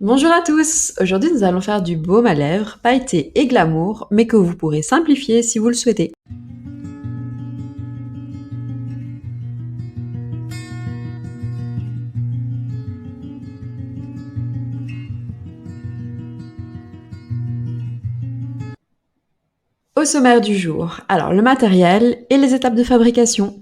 Bonjour à tous! Aujourd'hui, nous allons faire du baume à lèvres, pailleté et glamour, mais que vous pourrez simplifier si vous le souhaitez. Au sommaire du jour, alors le matériel et les étapes de fabrication.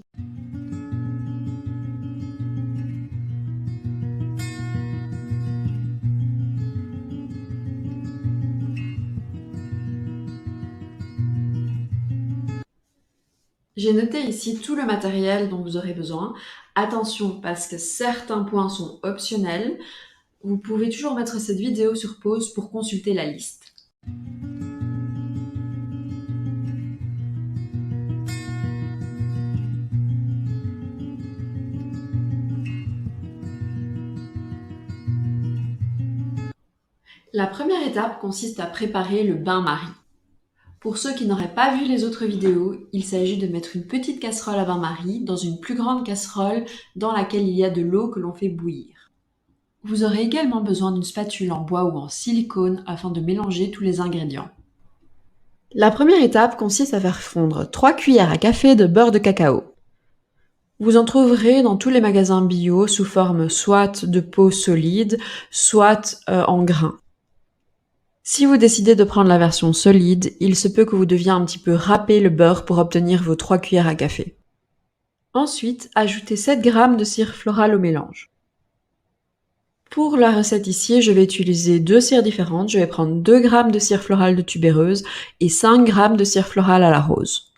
J'ai noté ici tout le matériel dont vous aurez besoin. Attention parce que certains points sont optionnels. Vous pouvez toujours mettre cette vidéo sur pause pour consulter la liste. La première étape consiste à préparer le bain-marie. Pour ceux qui n'auraient pas vu les autres vidéos, il s'agit de mettre une petite casserole à bain-marie dans une plus grande casserole dans laquelle il y a de l'eau que l'on fait bouillir. Vous aurez également besoin d'une spatule en bois ou en silicone afin de mélanger tous les ingrédients. La première étape consiste à faire fondre 3 cuillères à café de beurre de cacao. Vous en trouverez dans tous les magasins bio sous forme soit de peau solide, soit en grains. Si vous décidez de prendre la version solide, il se peut que vous deviez un petit peu râper le beurre pour obtenir vos 3 cuillères à café. Ensuite, ajoutez 7 g de cire florale au mélange. Pour la recette ici, je vais utiliser 2 cires différentes. Je vais prendre 2 g de cire florale de tubéreuse et 5 g de cire florale à la rose.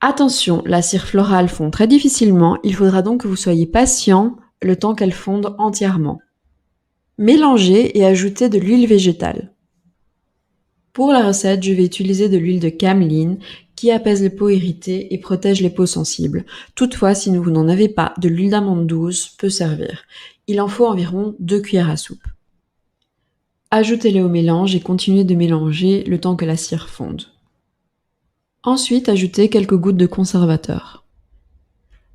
Attention, la cire florale fond très difficilement, il faudra donc que vous soyez patient le temps qu'elle fonde entièrement. Mélangez et ajoutez de l'huile végétale. Pour la recette, je vais utiliser de l'huile de cameline qui apaise les peaux irritées et protège les peaux sensibles. Toutefois, si vous n'en avez pas, de l'huile d'amande douce peut servir. Il en faut environ 2 cuillères à soupe. Ajoutez-les au mélange et continuez de mélanger le temps que la cire fonde. Ensuite, ajoutez quelques gouttes de conservateur.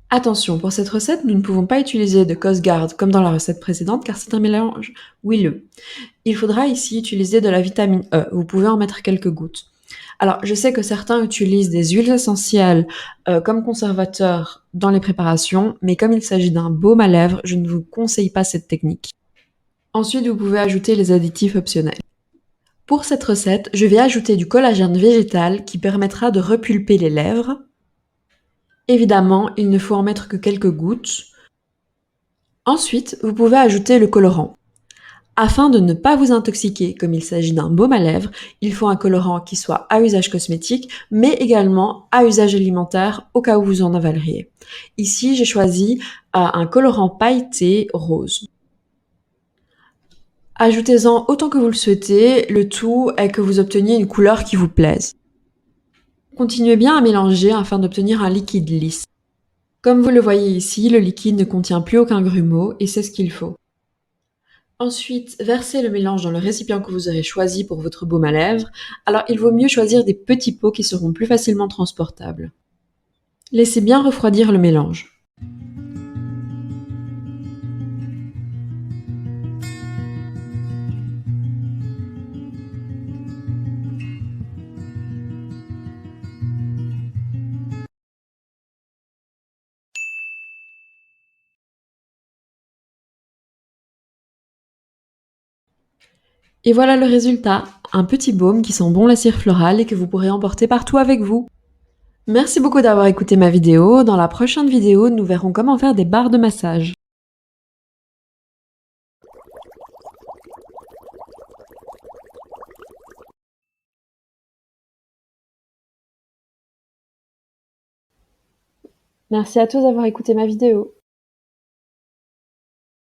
Attention, pour cette recette, nous ne pouvons pas utiliser de Coast Guard comme dans la recette précédente car c'est un mélange huileux. Il faudra ici utiliser de la vitamine E, vous pouvez en mettre quelques gouttes. Alors, je sais que certains utilisent des huiles essentielles comme conservateur dans les préparations, mais comme il s'agit d'un baume à lèvres, je ne vous conseille pas cette technique. Ensuite, vous pouvez ajouter les additifs optionnels. Pour cette recette, je vais ajouter du collagène végétal qui permettra de repulper les lèvres. Évidemment, il ne faut en mettre que quelques gouttes. Ensuite, vous pouvez ajouter le colorant. Afin de ne pas vous intoxiquer, comme il s'agit d'un baume à lèvres, il faut un colorant qui soit à usage cosmétique, mais également à usage alimentaire au cas où vous en avaleriez. Ici, j'ai choisi un colorant pailleté rose. Ajoutez-en autant que vous le souhaitez, le tout est que vous obteniez une couleur qui vous plaise. Continuez bien à mélanger afin d'obtenir un liquide lisse. Comme vous le voyez ici, le liquide ne contient plus aucun grumeau et c'est ce qu'il faut. Ensuite, versez le mélange dans le récipient que vous aurez choisi pour votre baume à lèvres. Alors, il vaut mieux choisir des petits pots qui seront plus facilement transportables. Laissez bien refroidir le mélange. Et voilà le résultat, un petit baume qui sent bon la cire florale et que vous pourrez emporter partout avec vous. Merci beaucoup d'avoir écouté ma vidéo. Dans la prochaine vidéo, nous verrons comment faire des barres de massage. Merci à tous d'avoir écouté ma vidéo.